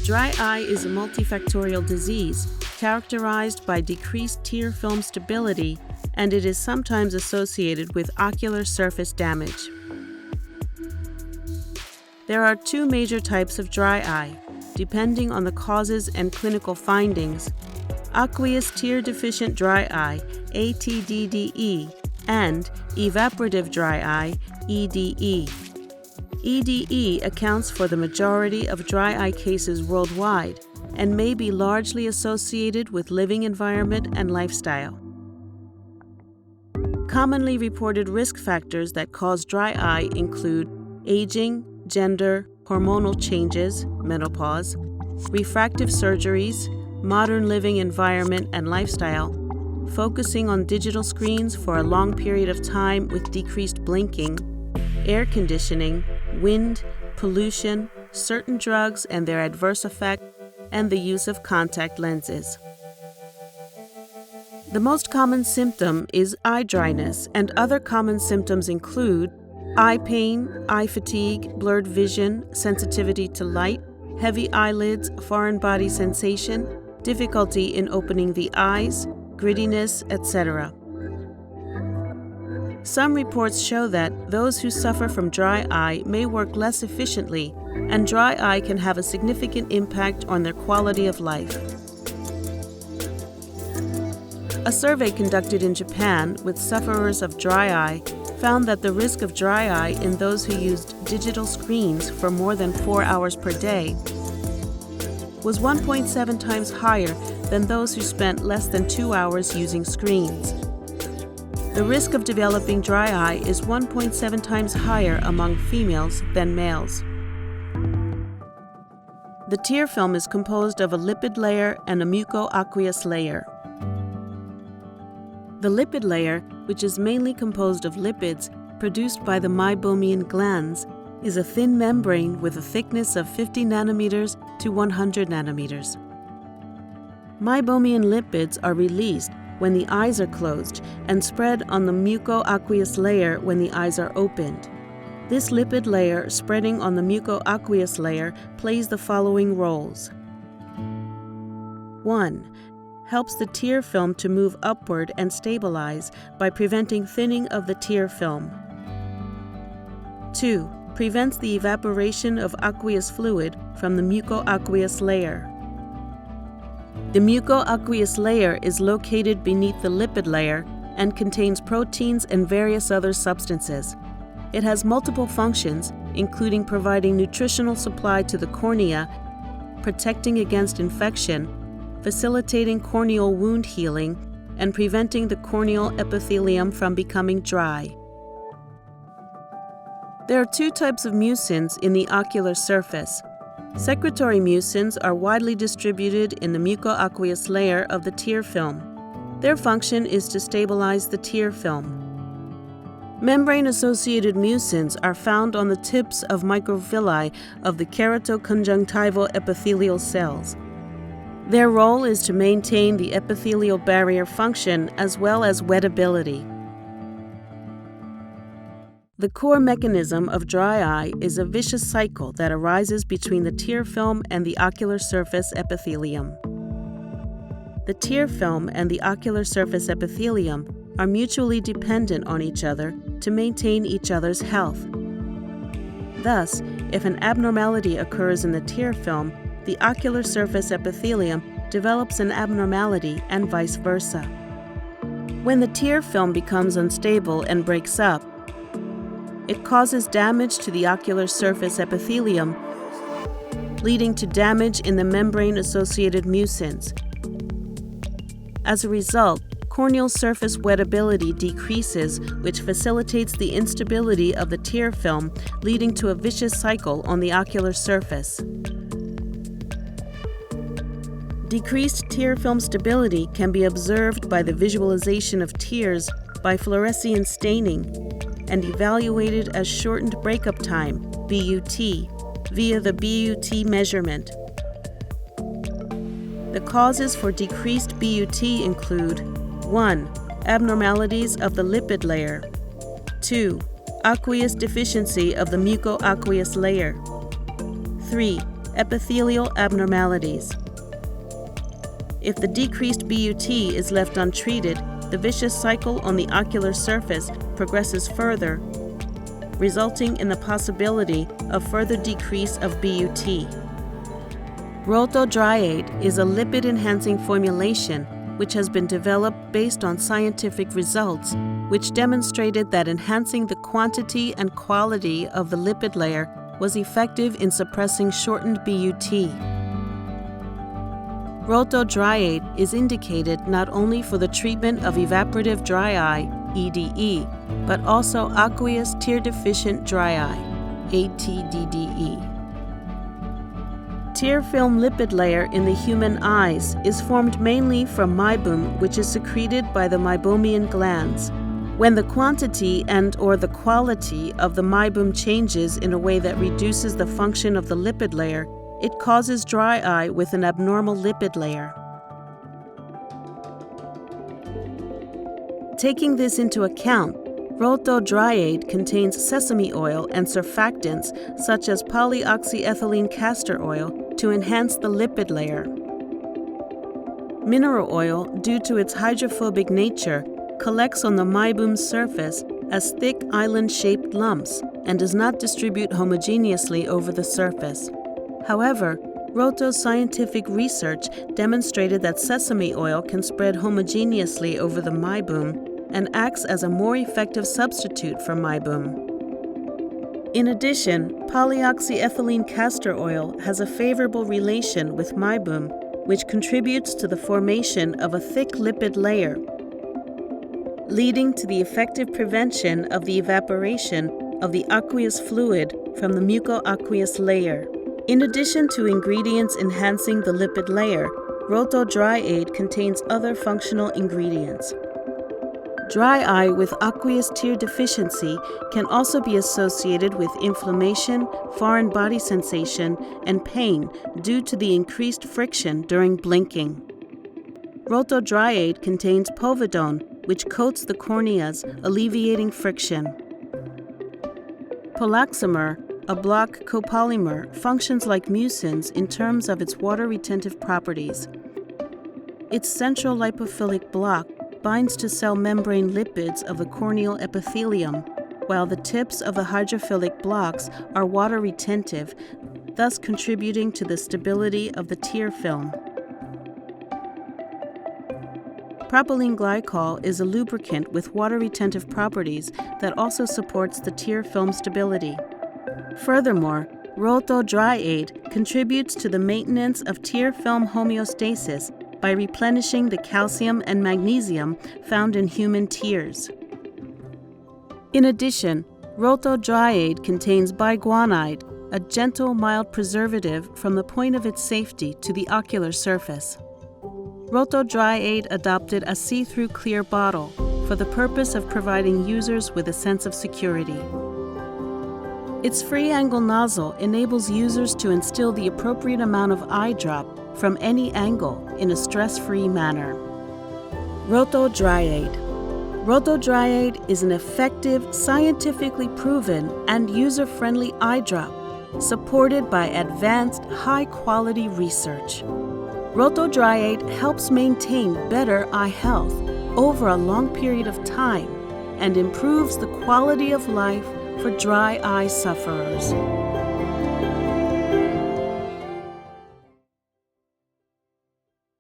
Dry eye is a multifactorial disease characterized by decreased tear film stability, and it is sometimes associated with ocular surface damage. There are two major types of dry eye, depending on the causes and clinical findings: aqueous tear-deficient dry eye, ATDDE, and evaporative dry eye, EDE. EDE accounts for the majority of dry eye cases worldwide and may be largely associated with living environment and lifestyle. Commonly reported risk factors that cause dry eye include aging, gender, hormonal changes, menopause, refractive surgeries, modern living environment and lifestyle, focusing on digital screens for a long period of time with decreased blinking, air conditioning, wind, pollution, certain drugs and their adverse effect, and the use of contact lenses. The most common symptom is eye dryness, and other common symptoms include eye pain, eye fatigue, blurred vision, sensitivity to light, heavy eyelids, foreign body sensation, difficulty in opening the eyes, grittiness, etc. Some reports show that those who suffer from dry eye may work less efficiently, and dry eye can have a significant impact on their quality of life. A survey conducted in Japan with sufferers of dry eye found that the risk of dry eye in those who used digital screens for more than 4 hours per day was 1.7 times higher than those who spent less than 2 hours using screens. The risk of developing dry eye is 1.7 times higher among females than males. The tear film is composed of a lipid layer and a mucoaqueous layer. The lipid layer, which is mainly composed of lipids produced by the meibomian glands, is a thin membrane with a thickness of 50 nanometers to 100 nanometers. Meibomian lipids are released when the eyes are closed and spread on the mucoaqueous layer when the eyes are opened. This lipid layer spreading on the mucoaqueous layer plays the following roles. 1. Helps the tear film to move upward and stabilize by preventing thinning of the tear film. 2. Prevents the evaporation of aqueous fluid from the mucoaqueous layer. The mucoaqueous layer is located beneath the lipid layer and contains proteins and various other substances. It has multiple functions, including providing nutritional supply to the cornea, protecting against infection, facilitating corneal wound healing, and preventing the corneal epithelium from becoming dry. There are two types of mucins in the ocular surface. Secretory mucins are widely distributed in the mucoaqueous layer of the tear film. Their function is to stabilize the tear film. Membrane-associated mucins are found on the tips of microvilli of the keratoconjunctival epithelial cells. Their role is to maintain the epithelial barrier function as well as wettability. The core mechanism of dry eye is a vicious cycle that arises between the tear film and the ocular surface epithelium. The tear film and the ocular surface epithelium are mutually dependent on each other to maintain each other's health. Thus, if an abnormality occurs in the tear film, the ocular surface epithelium develops an abnormality and vice versa. When the tear film becomes unstable and breaks up, it causes damage to the ocular surface epithelium, leading to damage in the membrane-associated mucins. As a result, corneal surface wettability decreases, which facilitates the instability of the tear film, leading to a vicious cycle on the ocular surface. Decreased tear film stability can be observed by the visualization of tears by fluorescein staining and evaluated as shortened breakup time, BUT, via the BUT measurement. The causes for decreased BUT include 1. Abnormalities of the lipid layer. 2. Aqueous deficiency of the mucoaqueous layer. 3. epithelial abnormalities. If the decreased BUT is left untreated, the vicious cycle on the ocular surface progresses further, resulting in the possibility of further decrease of BUT. Rotodryade is a lipid-enhancing formulation which has been developed based on scientific results, which demonstrated that enhancing the quantity and quality of the lipid layer was effective in suppressing shortened BUT. Rotodryade is indicated not only for the treatment of evaporative dry eye, EDE, but also aqueous tear-deficient dry eye, ATDDE. Tear film lipid layer in the human eyes is formed mainly from meibum, which is secreted by the meibomian glands. When the quantity and/or the quality of the meibum changes in a way that reduces the function of the lipid layer, it causes dry eye with an abnormal lipid layer. Taking this into account, Rotodryade contains sesame oil and surfactants such as polyoxyethylene castor oil to enhance the lipid layer. Mineral oil, due to its hydrophobic nature, collects on the meibum's surface as thick island-shaped lumps and does not distribute homogeneously over the surface. However, Roto's scientific research demonstrated that sesame oil can spread homogeneously over the meibum and acts as a more effective substitute for meibum. In addition, polyoxyethylene castor oil has a favorable relation with meibum, which contributes to the formation of a thick lipid layer, leading to the effective prevention of the evaporation of the aqueous fluid from the mucoaqueous layer. In addition to ingredients enhancing the lipid layer, Rotodryade contains other functional ingredients. Dry eye with aqueous tear deficiency can also be associated with inflammation, foreign body sensation, and pain due to the increased friction during blinking. Rotodryade contains povidone, which coats the corneas, alleviating friction. Polaxamer, a block copolymer, functions like mucins in terms of its water-retentive properties. Its central lipophilic block binds to cell membrane lipids of the corneal epithelium, while the tips of the hydrophilic blocks are water-retentive, thus contributing to the stability of the tear film. Propylene glycol is a lubricant with water-retentive properties that also supports the tear film stability. Furthermore, Rotodryade contributes to the maintenance of tear film homeostasis by replenishing the calcium and magnesium found in human tears. In addition, Rotodryade contains biguanide, a gentle, mild preservative from the point of its safety to the ocular surface. Rotodryade adopted a see-through clear bottle for the purpose of providing users with a sense of security. Its free-angle nozzle enables users to instill the appropriate amount of eye drop from any angle in a stress-free manner. Rotodryade. Rotodryade is an effective, scientifically proven, and user-friendly eye drop supported by advanced, high-quality research. Rotodryade helps maintain better eye health over a long period of time and improves the quality of life for dry eye sufferers.